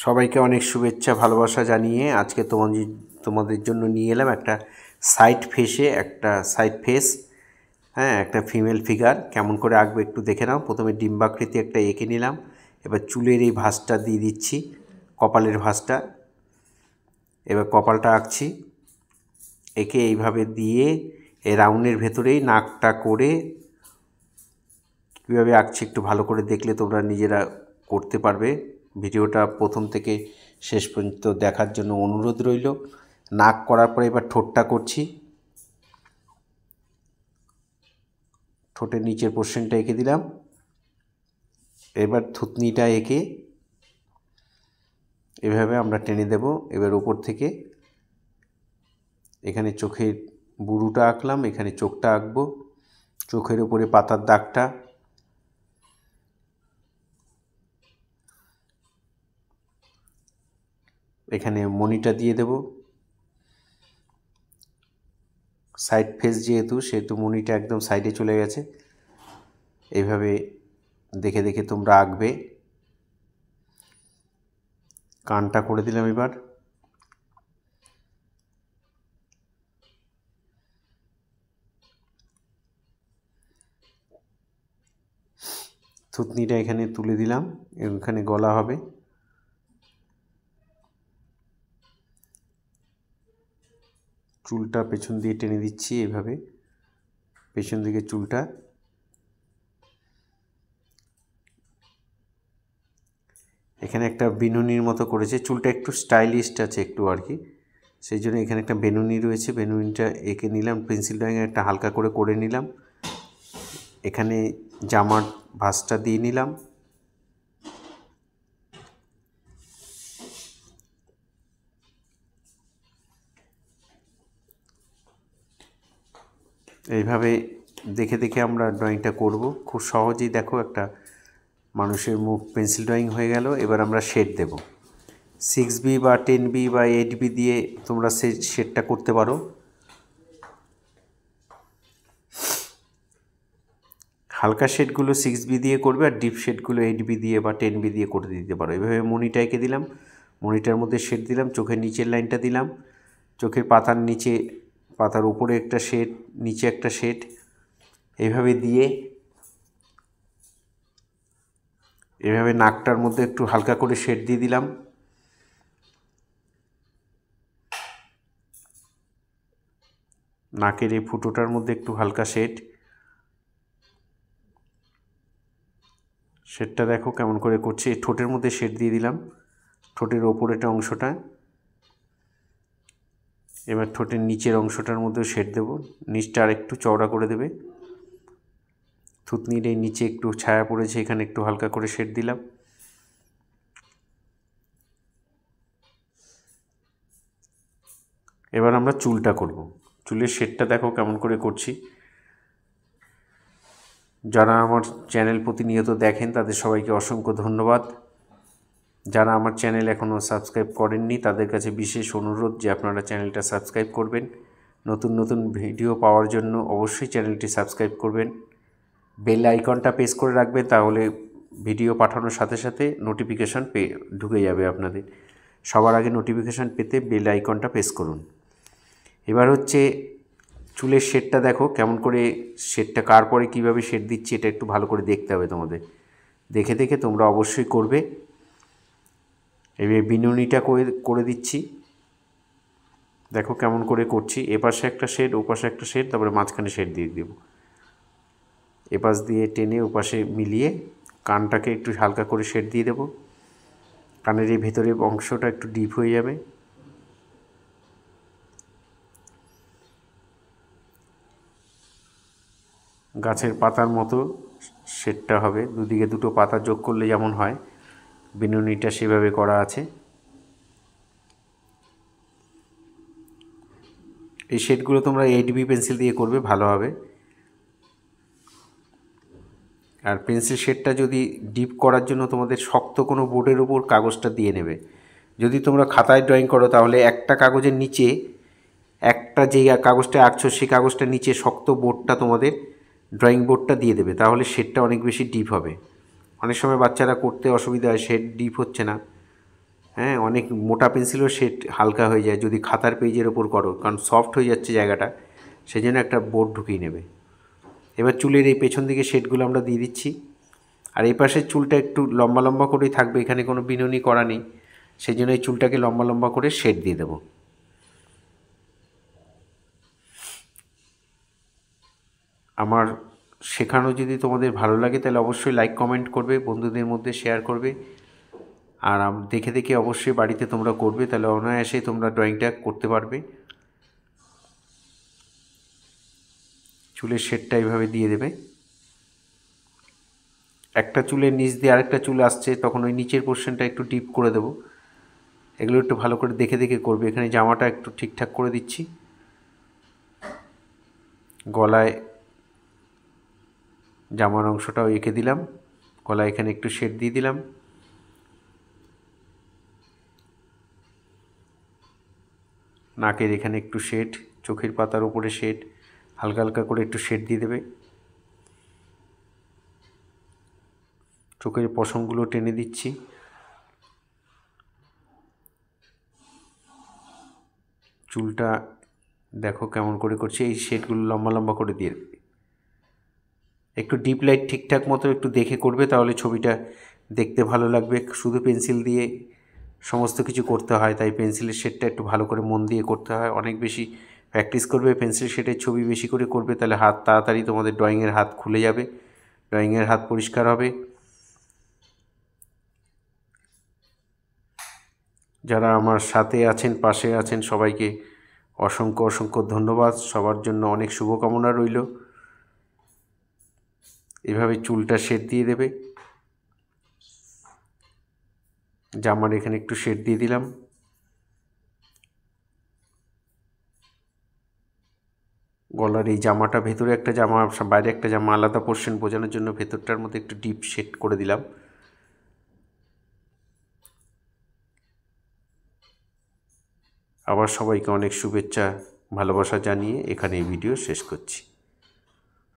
সবাইকে অনেক শুভেচ্ছা ভালোবাসা জানিয়ে আজকে তোমাদের জন্য নিয়ে এলাম একটা সাইড ফেস। হ্যাঁ, একটা ফিমেল ফিগার কেমন করে আঁকবো একটু দেখে নাও। প্রথমে ডিম্বাকৃতি একটা এঁকে নিলাম। এবার চুলের এই ভাঁজটা দিয়ে দিচ্ছি, কপালের ভাঁজটা। এবার কপালটা আঁকছি, এঁকে এইভাবে দিয়ে এই রাউন্ডের ভেতরেই নাকটা করে কীভাবে আঁকছি একটু ভালো করে দেখলে তোমরা নিজেরা করতে পারবে। ভিডিওটা প্রথম থেকে শেষ পর্যন্ত দেখার জন্য অনুরোধ রইল। নাক করার পরে এবার ঠোঁটটা করছি। ঠোঁটের নিচের পোর্শনটা এঁকে দিলাম। এবার থুতনিটা এঁকে এভাবে আমরা টেনে দেব। এবার ওপর থেকে এখানে চোখের বুরুটা আঁকলাম, এখানে চোখটা আঁকবো, চোখের উপরে পাতার দাগটা, এখানে মণিটা দিয়ে দেব। সাইড ফেস সেহেতু মণিটা একদম সাইডে চলে গেছে। এইভাবে দেখে দেখে তোমরা আঁকবে। কানটা করে দিলাম। এবার থুতনিটা এখানে তুলে দিলাম, এখানে গলা হবে। চুলটা পেছন দিয়ে টেনে দিচ্ছি, এভাবে পেছন দিকে চুলটা। এখানে একটা বেনুনির মতো করেছে, চুলটা একটু স্টাইলিস্ট আছে একটু আর কি, সেই জন্য এখানে একটা বেনুনি রয়েছে। বেনুনিটা এঁকে নিলাম, পেন্সিল ড্রয়িংয়ে একটা হালকা করে নিলাম। এখানে জামার ভাঁজটা দিয়ে নিলাম। এইভাবে দেখে দেখে আমরা ড্রয়িংটা করব। খুব সহজেই দেখো একটা মানুষের মুখ পেন্সিল ড্রয়িং হয়ে গেল। এবার আমরা শেড দেব। 6B বা 10B বা 8B দিয়ে তোমরা শেডটা করতে পারো। হালকা শেডগুলো 6B দিয়ে করবে, আর ডিপ শেডগুলো 8B দিয়ে বা 10B দিয়ে করে দিতে পারো। এভাবে মনিটা এঁকে দিলাম, মনিটার মধ্যে শেড দিলাম, চোখের নিচের লাইনটা দিলাম, চোখের পাতার নিচে, পাতার উপরে একটা শেড, নিচে একটা শেড, এইভাবে দিয়ে এভাবে নাকটার মধ্যে একটু হালকা করে শেড দিয়ে দিলাম। নাকের এই ফুটোটার মধ্যে একটু হালকা শেডটা দেখো কেমন করে করছি। ঠোঁটের মধ্যে শেড দিয়ে দিলাম, ঠোঁটের ওপরেটা অংশটা। এবার ঠোঁটের নিচের অংশটার মধ্যেও শেড দেব, নিচটা আর একটু চওড়া করে দেবে। থুতনির এই নিচে একটু ছায়া পড়েছে, এখানে একটু হালকা করে শেড দিলাম। এবার আমরা চুলটা করব। চুলের শেডটা দেখো কেমন করে করছি। যারা আমার চ্যানেল প্রতিনিয়ত দেখেন তাদের সবাইকে অসংখ্য ধন্যবাদ। যারা আমার চ্যানেল এখনও সাবস্ক্রাইব করেননি তাদের কাছে বিশেষ অনুরোধ যে আপনারা চ্যানেলটা সাবস্ক্রাইব করবেন। নতুন নতুন ভিডিও পাওয়ার জন্য অবশ্যই চ্যানেলটি সাবস্ক্রাইব করবেন। বেল আইকনটা প্রেস করে রাখবেন, তাহলে ভিডিও পাঠানোর সাথে সাথে নোটিফিকেশান ঢুকে যাবে আপনাদের। সবার আগে নোটিফিকেশান পেতে বেল আইকনটা প্রেস করুন। এবার হচ্ছে চুলের শেডটা দেখো কেমন করে, শেডটা কার পরে কীভাবে শেড দিচ্ছি এটা একটু ভালো করে দেখতে হবে তোমাদের। দেখে দেখে তোমরা অবশ্যই করবে। এবার বিনুনিটা করে দিচ্ছি, দেখো কেমন করে করছি। এপাশে একটা শেড, ওপাশে একটা শেড, তারপরে মাঝখানে শেড দিয়ে দেব। এপাশ দিয়ে টেনে ওপাশে মিলিয়ে কানটাকে একটু হালকা করে শেড দিয়ে দেব। কানের এই ভেতরের অংশটা একটু ডিপ হয়ে যাবে। গাছের পাতার মতো শেডটা হবে, দুদিকে দুটো পাতা যোগ করলে যেমন হয়, বিনুনিটা সেভাবে করা আছে। এই শেডগুলো তোমরা 8B পেন্সিল দিয়ে করবে, ভালো হবে। আর পেন্সিল শেডটা যদি ডিপ করার জন্য তোমাদের শক্ত কোনো বোর্ডের উপর কাগজটা দিয়ে নেবে। যদি তোমরা খাতায় ড্রয়িং করো তাহলে একটা কাগজের নিচে, একটা যেই কাগজটা আঁকছো সেই কাগজটার নিচে শক্ত বোর্ডটা তোমাদের ড্রয়িং বোর্ডটা দিয়ে দেবে, তাহলে শেডটা অনেক বেশি ডিপ হবে। অনেক সময় বাচ্চারা করতে অসুবিধা হয়, শেড ডিপ হচ্ছে না। হ্যাঁ, অনেক মোটা পেন্সিলও শেড হালকা হয়ে যায় যদি খাতার পেজের ওপর করো, কারণ সফট হয়ে যাচ্ছে জায়গাটা, সেই জন্য একটা বোর্ড ঢুকিয়ে নেবে। এবার চুলের এই পেছন দিকে শেডগুলো আমরা দিয়ে দিচ্ছি। আর এই পাশের চুলটা একটু লম্বা লম্বা করেই থাকবে, এখানে কোনো বিনুনি করা নেই, সেই জন্য এই চুলটাকে লম্বা লম্বা করে শেড দিয়ে দেবো। আমার শেখানো যদি তোমাদের ভালো লাগে তাহলে অবশ্যই লাইক কমেন্ট করবে, বন্ধুদের মধ্যে শেয়ার করবে, আর দেখে দেখে অবশ্যই বাড়িতে তোমরা করবে, তাহলে অনায়াসেই তোমরা ড্রয়িংটা করতে পারবে। চুলের শেডটা এইভাবে দিয়ে দেবে। একটা চুলের নিচ দিয়ে আরেকটা চুল আসছে, তখন ওই নিচের পোর্শনটা একটু ডিপ করে দেবো। এগুলো একটু ভালো করে দেখে দেখে করবে। এখানে জামাটা একটু ঠিকঠাক করে দিচ্ছি, গলায় জামার অংশটাও এঁকে দিলাম, গলায় এখানে একটু শেড দিয়ে দিলাম, নাকের এখানে একটু শেড, চোখের পাতার উপরে শেড, হালকা হালকা করে একটু শেড দিয়ে দেবে। চোখের পশমগুলো টেনে দিচ্ছি। চুলটা দেখো কেমন করে করছি, এই শেডগুলো লম্বা লম্বা করে দিয়ে দেবে। একটু ডিপ লাইট ঠিকঠাক মতো একটু দেখে করবে, তাহলে ছবিটা দেখতে ভালো লাগবে। শুধু পেন্সিল দিয়ে সমস্ত কিছু করতে হয়, তাই পেন্সিলের শেডটা একটু ভালো করে মন দিয়ে করতে হয়। অনেক বেশি প্র্যাকটিস করবে, পেন্সিল শেডের ছবি বেশি করে করবে, তাহলে হাত তাড়াতাড়ি তোমাদের ড্রয়িংয়ের হাত খুলে যাবে, ড্রয়িংয়ের হাত পরিষ্কার হবে। যারা আমার সাথে আছেন, পাশে আছেন, সবাইকে অসংখ্য অসংখ্য ধন্যবাদ। সবার জন্য অনেক শুভকামনা রইল। এভাবে চুলটা শেড দিয়ে দেবে। জামার এখানে একটু শেড দিয়ে দিলাম, গলার এই জামাটা, ভেতরে একটা জামা বাইরে একটা জামা, আলাদা পোর্শন বোঝানোর জন্য ভেতরটার মধ্যে একটু ডিপ শেড করে দিলাম। আবার সবাইকে অনেক শুভেচ্ছা ভালোবাসা জানিয়ে এখানে এই ভিডিও শেষ করছি।